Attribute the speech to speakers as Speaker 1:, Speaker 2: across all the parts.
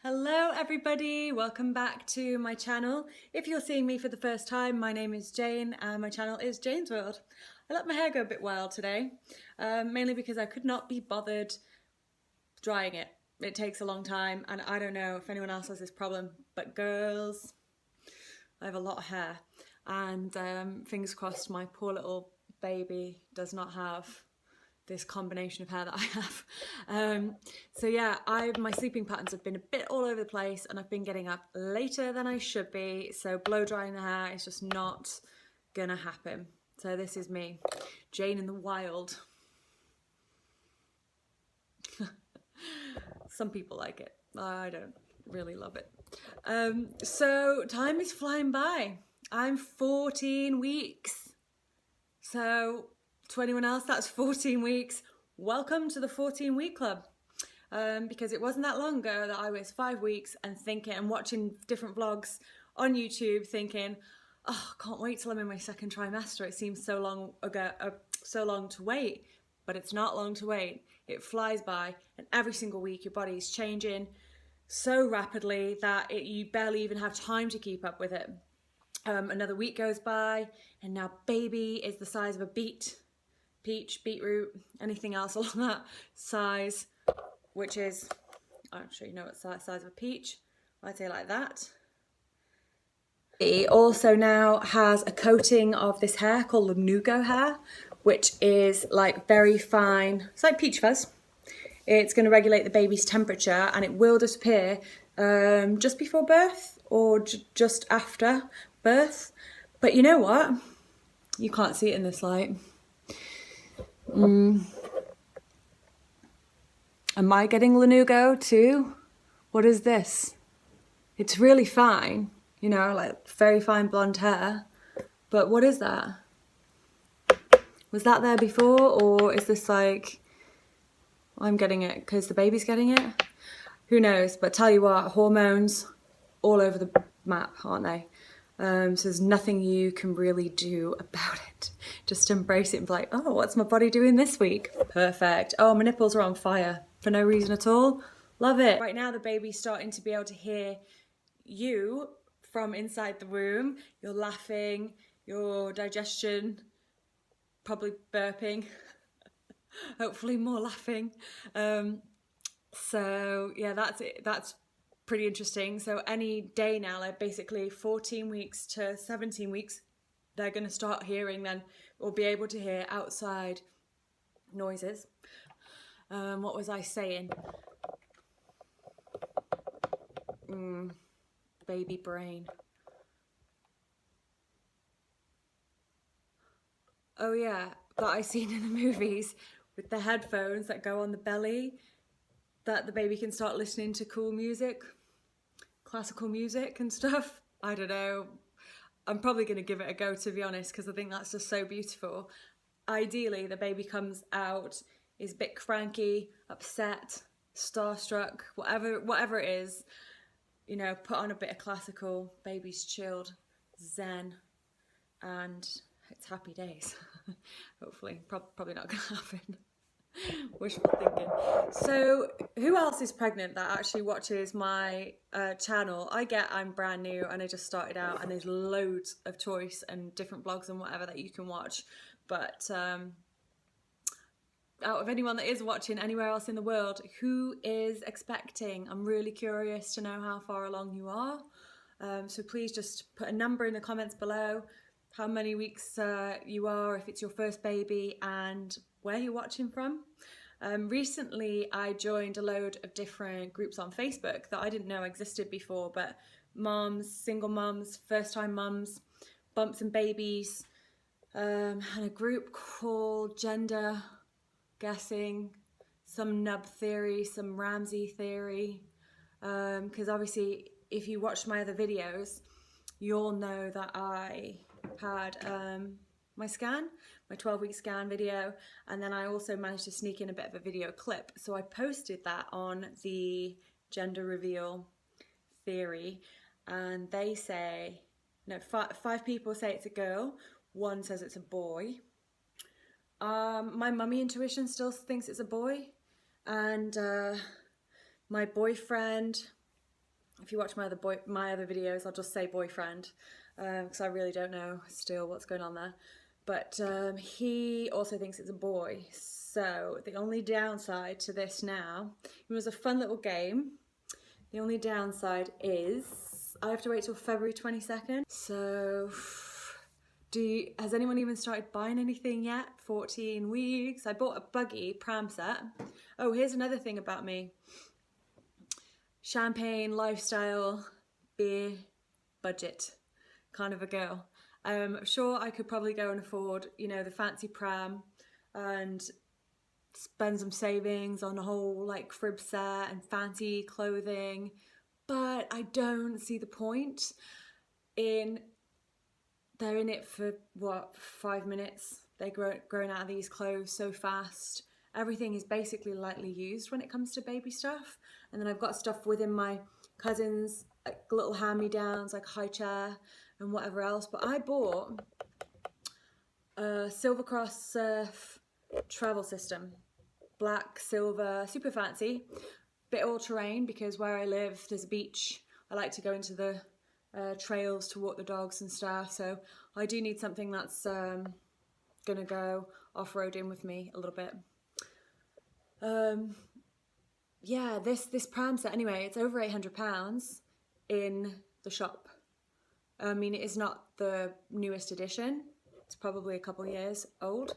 Speaker 1: Hello everybody, welcome back to my channel. If you're seeing me for the first time, my name is Jane and my channel is Jane's World. I let my hair go a bit wild today, mainly because I could not be bothered drying it. It takes a long time and I don't know if anyone else has this problem, but girls, I have a lot of hair and fingers crossed my poor little baby does not have this combination of hair that I have. So yeah, my sleeping patterns have been a bit all over the place and I've been getting up later than I should be, so blow drying the hair is just not gonna happen. So this is me, Jane in the wild. Some people like it, I don't really love it. So time is flying by. I'm 14 weeks. So to anyone else, that's 14 weeks. Welcome to the 14-week club. Because it wasn't that long ago that I was 5 weeks and thinking and watching different vlogs on YouTube thinking, oh, I can't wait till I'm in my second trimester. It seems so long ago, so long to wait, but it's not long to wait. It flies by, and every single week your body is changing so rapidly that you barely even have time to keep up with it. Another week goes by, and now baby is the size of a peach, beetroot, anything else along that size, which is, I'm sure you know what size of a peach, I'd say like that. It also now has a coating of this hair called Lanugo hair, which is like very fine, it's like peach fuzz. It's going to regulate the baby's temperature and it will disappear just before birth or just after birth. But you know what? You can't see it in this light. Am I getting Lanugo too? What is this? It's really fine, you know, like very fine blonde hair. But what is that? Was that there before, or is this like, I'm getting it because the baby's getting it? Who knows? But tell you what, hormones all over the map, aren't they? So there's nothing you can really do about it. Just embrace it and be like, oh, what's my body doing this week? Perfect. Oh, my nipples are on fire for no reason at all. Love it. Right now the baby's starting to be able to hear you from inside the womb. You're laughing, your digestion, probably burping, hopefully more laughing. So yeah, that's it. That's pretty interesting. So any day now, like basically 14 weeks to 17 weeks, they're going to start hearing then, or be able to hear outside noises. What was I saying? Baby brain. Oh yeah, that I seen in the movies with the headphones that go on the belly, that the baby can start listening to cool music, classical music and stuff. I don't know. I'm probably going to give it a go, to be honest, because I think that's just so beautiful. Ideally, the baby comes out, is a bit cranky, upset, starstruck, whatever it is, you know, put on a bit of classical, baby's chilled, zen, and it's happy days. Hopefully, probably not going to happen. Wishful thinking. So who else is pregnant that actually watches my channel? I'm brand new and I just started out, and there's loads of choice and different blogs and whatever that you can watch. But out of anyone that is watching anywhere else in the world, who is expecting? I'm really curious to know how far along you are. So please just put a number in the comments below, how many weeks you are, if it's your first baby, and where you're watching from. Recently I joined a load of different groups on Facebook that I didn't know existed before, but moms, single moms, first time mums, bumps and babies, and a group called Gender Guessing, some nub theory, some Ramsey theory, because obviously if you watch my other videos you'll know that I had my 12-week scan video, and then I also managed to sneak in a bit of a video clip. So I posted that on the gender reveal theory, and they say, no, five people say it's a girl, one says it's a boy. My mummy intuition still thinks it's a boy, and my boyfriend If you watch my other videos, I'll just say boyfriend, because I really don't know still what's going on there. But he also thinks it's a boy. So the only downside to this now, it was a fun little game. The only downside is I have to wait till February 22nd. So has anyone even started buying anything yet? 14 weeks. I bought a buggy pram set. Oh, here's another thing about me. Champagne, lifestyle, beer, budget kind of a girl. Sure, I could probably go and afford, you know, the fancy pram and spend some savings on a whole like crib set and fancy clothing, but I don't see the point in, they're in it for what, 5 minutes? They're growing out of these clothes so fast. Everything is basically lightly used when it comes to baby stuff. And then I've got stuff within my cousin's like little hand-me-downs, like high chair and whatever else. But I bought a Silver Cross Surf travel system. Black, silver, super fancy. Bit all-terrain because where I live, there's a beach. I like to go into the trails to walk the dogs and stuff. So I do need something that's gonna go off-roading with me a little bit. Yeah, this pram set, anyway, it's over £800 in the shop. I mean, it is not the newest edition. It's probably a couple years old,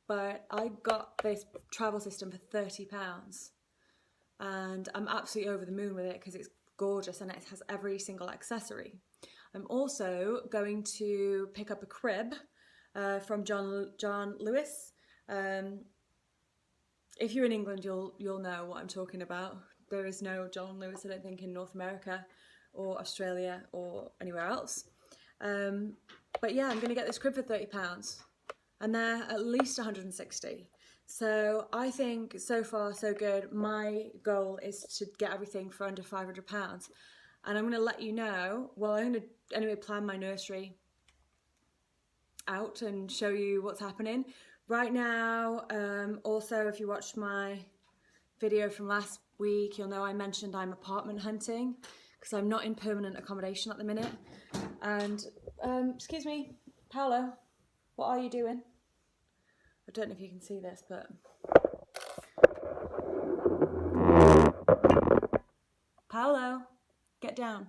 Speaker 1: but I got this travel system for £30 and I'm absolutely over the moon with it because it's gorgeous and it has every single accessory. I'm also going to pick up a crib from John Lewis. If you're in England, you'll know what I'm talking about. There is no John Lewis, I don't think, in North America or Australia or anywhere else. But yeah, I'm going to get this crib for £30 and they're at least 160. So I think so far so good. My goal is to get everything for under £500 and I'm going to let you know, well, I'm going to anyway plan my nursery out and show you what's happening. Right now, also if you watched my video from last week, you'll know I mentioned I'm apartment hunting because I'm not in permanent accommodation at the minute. And, excuse me, Paolo, what are you doing? I don't know if you can see this, but... Paolo, get down.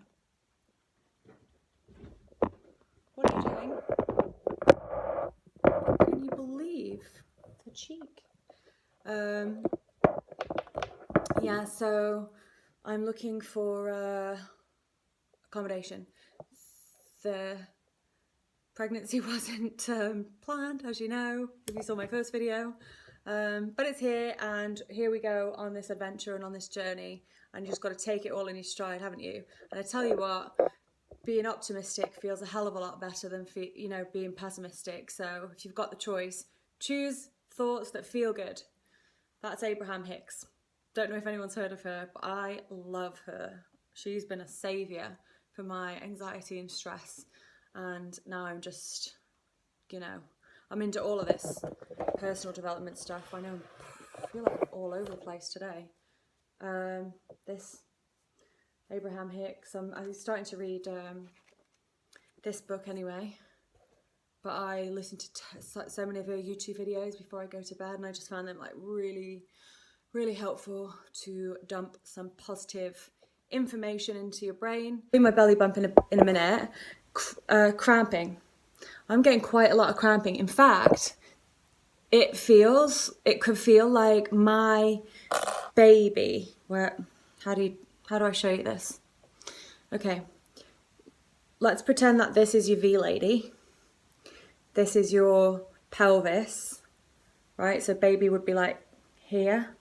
Speaker 1: What are you doing? Can you believe the cheek? Yeah, so I'm looking for accommodation. The pregnancy wasn't planned, as you know, if you saw my first video, but it's here and here we go on this adventure and on this journey, and you just got to take it all in your stride, haven't you? And I tell you what, being optimistic feels a hell of a lot better than being pessimistic. So if you've got the choice, choose thoughts that feel good. That's Abraham Hicks. Don't know if anyone's heard of her, but I love her. She's been a saviour for my anxiety and stress. And now I'm just, I'm into all of this personal development stuff. I know, I feel like I'm all over the place today. This Abraham Hicks, I'm starting to read this book anyway, but I listen to so many of her YouTube videos before I go to bed, and I just found them like really, really helpful to dump some positive information into your brain. Do my belly bump in a minute. Cramping. I'm getting quite a lot of cramping. In fact, it could feel like my baby. How do I show you this? Okay, let's pretend that this is your V lady. This is your pelvis, right? So baby would be like here.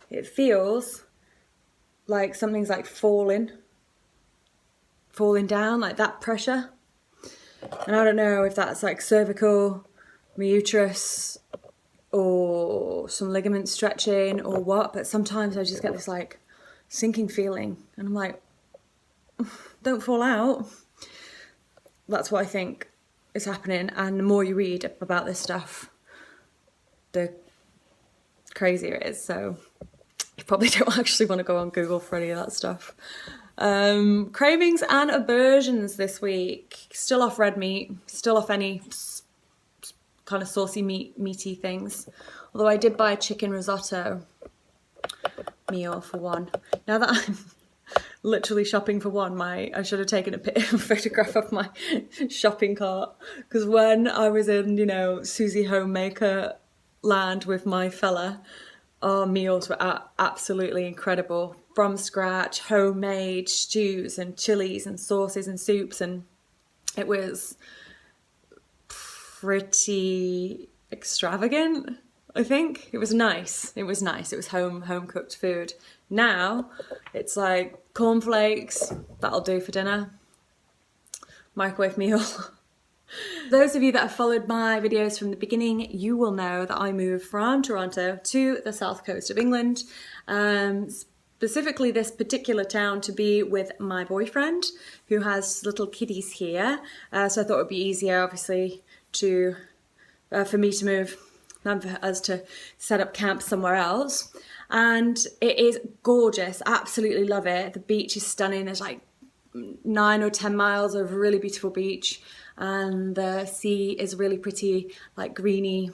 Speaker 1: It feels like something's like falling down, like that pressure. And I don't know if that's like cervical, my uterus, or some ligament stretching or what, but sometimes I just get this like sinking feeling and I'm like, don't fall out. That's what I think is happening, and the more you read about this stuff, the crazier it is. So you probably don't actually want to go on Google for any of that stuff. Cravings and aversions this week. Still off red meat, still off any kind of saucy meaty things. Although I did buy a chicken risotto meal for one. Now that I'm literally shopping for one, I should have taken a photograph of my shopping cart, because when I was in, you know, Susie homemaker land with my fella, our meals were absolutely incredible. From scratch, homemade stews and chilies and sauces and soups, and it was pretty extravagant. I think it was nice. It was nice. It was home cooked food. Now it's like cornflakes, that'll do for dinner. Microwave meal. Those of you that have followed my videos from the beginning, you will know that I moved from Toronto to the south coast of England, specifically this particular town, to be with my boyfriend who has little kiddies here. So I thought it would be easier, obviously, for me to move than for us to set up camp somewhere else. And it is gorgeous, absolutely love it. The beach is stunning. There's like 9 or 10 miles of really beautiful beach, and the sea is really pretty, like greeny,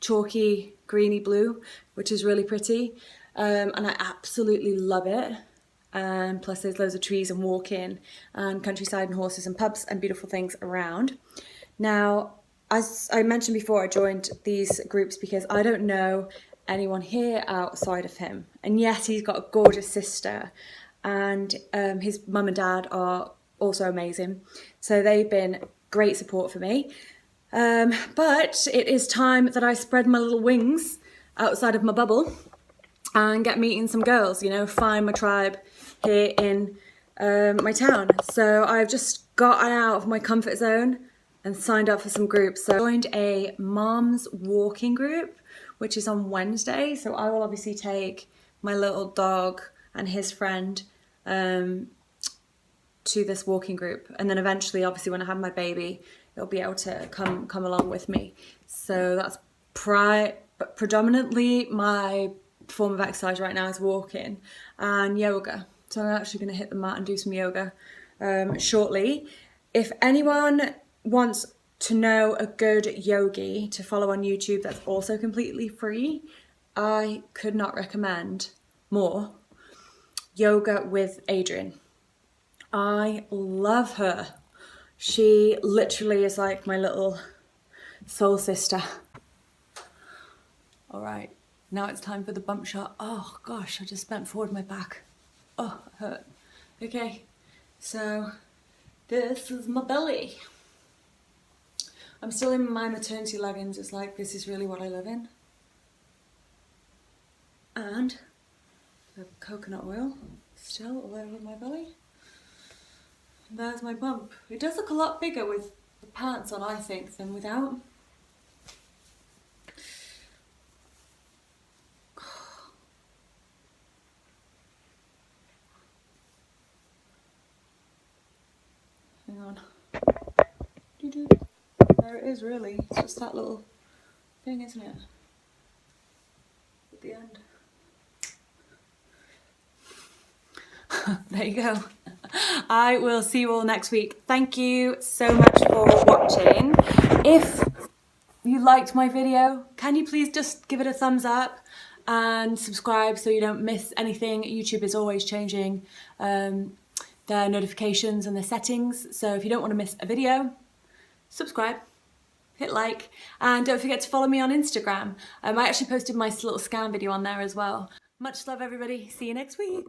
Speaker 1: chalky greeny blue, which is really pretty, and I absolutely love it. And plus there's loads of trees and walking and countryside and horses and pubs and beautiful things around. Now, as I mentioned before, I joined these groups because I don't know anyone here outside of him, and yet he's got a gorgeous sister, and his mum and dad are also amazing, so they've been great support for me. But it is time that I spread my little wings outside of my bubble and get meeting some girls, you know, find my tribe here in my town. So I've just gotten out of my comfort zone and signed up for some groups. So I joined a mom's walking group, which is on Wednesday. So I will obviously take my little dog and his friend to this walking group, and then eventually, obviously, when I have my baby, it'll be able to come along with me. So that's predominantly my form of exercise right now is walking and yoga. So I'm actually going to hit the mat and do some yoga shortly. If anyone wants to know a good yogi to follow on YouTube that's also completely free, I could not recommend more Yoga with Adriene. I love her. She literally is like my little soul sister. All right, now it's time for the bump shot. Oh gosh, I just bent forward my back. Oh, it hurt. Okay, so this is my belly. I'm still in my maternity leggings. It's like, this is really what I live in. And the coconut oil still all over my belly. And there's my bump. It does look a lot bigger with the pants on, I think, than without. Hang on. There it is, really. It's just that little thing, isn't it? At the end. There you go. I will see you all next week. Thank you so much for watching. If you liked my video, can you please just give it a thumbs up and subscribe so you don't miss anything. YouTube is always changing their notifications and their settings, so if you don't want to miss a video, subscribe, hit like, and don't forget to follow me on Instagram. I actually posted my little scan video on there as well. Much love, everybody. See you next week.